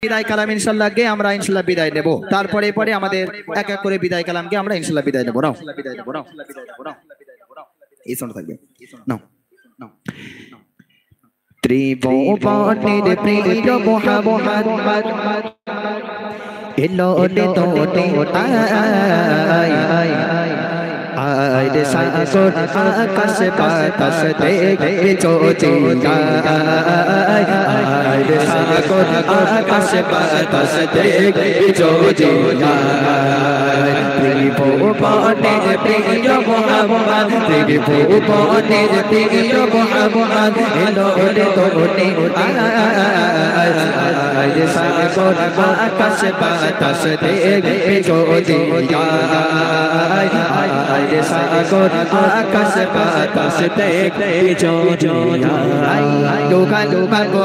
বিদায় কালাম ইনশাআল্লাহ গে আমরা ইনশাআল্লাহ বিদায় নেব। তারপরে পরে আমাদের এক এক করে বিদায় কালামকে আমরা ইনশাআল্লাহ বিদায় নেব। নাও এই শোনা থাকবে। নাও ত্রিভুবনের প্রিয় মুহাম্মদ এলো তোতে আয় রে সাগর আকাশ বাতাস দেখে চোচি আয় রে সাগর আকাশ বাতাস দেখে চোচি ত্রিভুবনের প্রিয় মুহাম্মদ ত্রিভুবনের প্রিয় মুহাম্মদ এলো তোতে আয় রে সাগর আকাশ বাতাস দেখে চোচি সাগর আকাশ বাতাস দেখে চোচি লোকা লোকা গো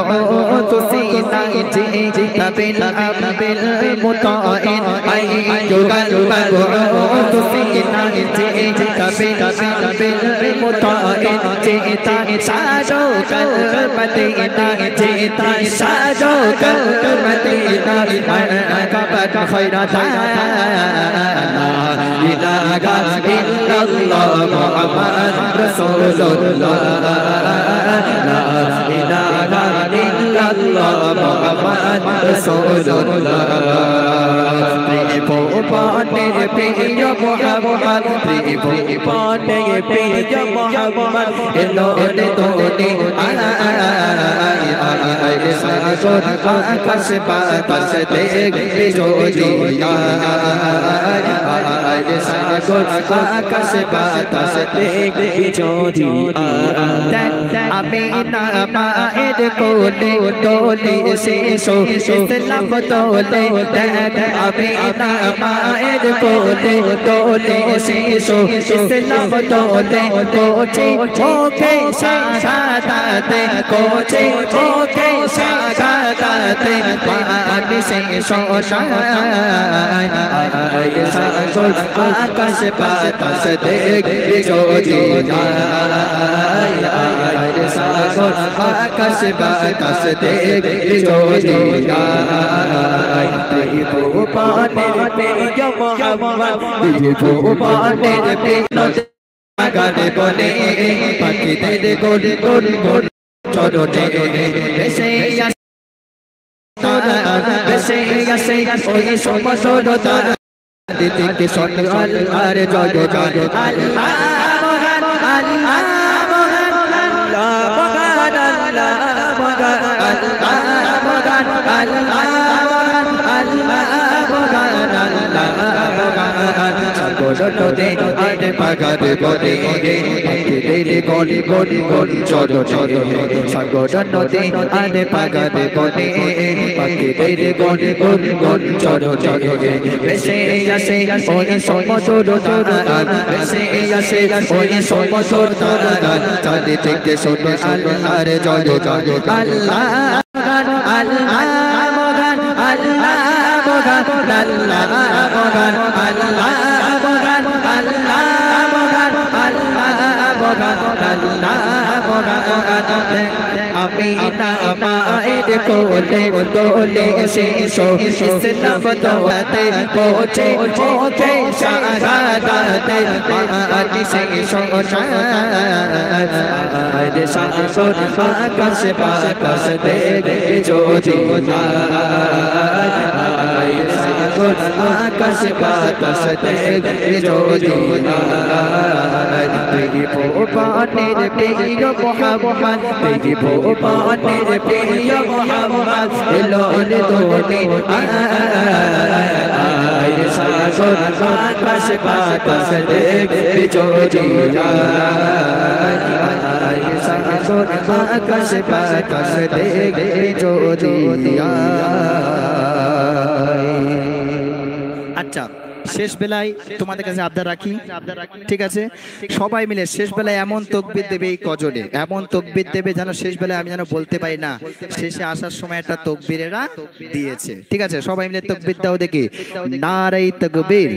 তুসিনাইজি তাবিল আবিল মুতাইন আই লোকা লোকা গো তুসিনাইজি তাবিল আবিল মুতাইন চেতা সাজো কলমতিনা চেতা সাজো কলমতিনা কাবাত খৈরাত ইলাহা ইল্লাল্লাহ মুহাম্মদ রাসূলুল্লাহ লা ইলাহা ইল্লাল্লাহ মুহাম্মদ রাসূলুল্লাহ ত্রিভুবনের প্রিয় মুহাম্মদ ত্রিভুবনের প্রিয় মুহাম্মদ এলো তোতে আয় রে সাগর আকাশ বাতাস দেখে চোচি আয় রে সাগর আকাশ বাতাস দেখে চোচি আমি না মায়ের কোলে তোলে শিশু ইসলাম তোলে আমি না মায়ের কোলে তোলে শিশু ইসলাম তোলে কোচে ওকে সাগাতে কোচে ওকে সাগাতে পানি সে সোশায় সাগর আকাশ বাতাস দেখে চোচি সাগর আকাশ বাতাস দেখে চোচি ত্রিভুবনের প্রিয় মুহাম্মদ ত্রিভুবনের প্রিয় গানে বলে পাখিদের গোল গোল গোল চরণে ভেসে ভেসে আসে ওই সমসর তার দিকে সত্য আল্লাহর জয় জয় আল্লাহ মহান আল্লাহ মহান আল্লাহ মহান আল্লাহ মহান আল্লাহ মহান আল্লাহ মহান আল্লাহ মহান আল্লাহ মহান সাগরতে আরে পাগারে বলে পাখিদের গলি গলি গলি চলো চলো সাগরতে আরে পাগারে বলে পাখিদের গলি গলি গলি চলো চলো ভেসে আসে ওই সমসর তার ভেসে আসে ওই সমসর তার চারিদিকে শোনো আল্লাহর জয় জয় আল্লাহ আল্লাহ মহান আল্লাহ মহান আল্লাহ মহান আল্লাহ মহান আল্লাহ মহান আল্লাহ মহান আল্লাহ মহান আমি না মায়ের কোলে তোলে শিশু ইসলাম তোতে পৌঁছে পৌঁছে সাগাতে পানি সে সোশায় সাগর আকাশ বাতাস দেখে চোচি সাগর আকাশ বাতাস দেখে চোচি ত্রিভুবনের প্রিয় মুহাম্মদ ত্রিভুবনের প্রিয় মুহাম্মদ এলো তোতে আয় সাগর আকাশ বাতাস দেখে চোচি আয় সাগর আকাশ বাতাস দেখে চোচি আচ্ছা শেষ বেলায় তোমাদের কাছে আবদার রাখি, ঠিক আছে? সবাই মিলে শেষ বেলায় এমন তাকবীর দেবে, এই কজনে এমন তাকবীর দেবে যেন শেষ বেলায় আমি যেন বলতে পারি না শেষে আসার সময় একটা তাকবীর এরা দিয়েছে, ঠিক আছে? সবাই মিলে তাকবীর দাও দেখি, নারে তাকবীর।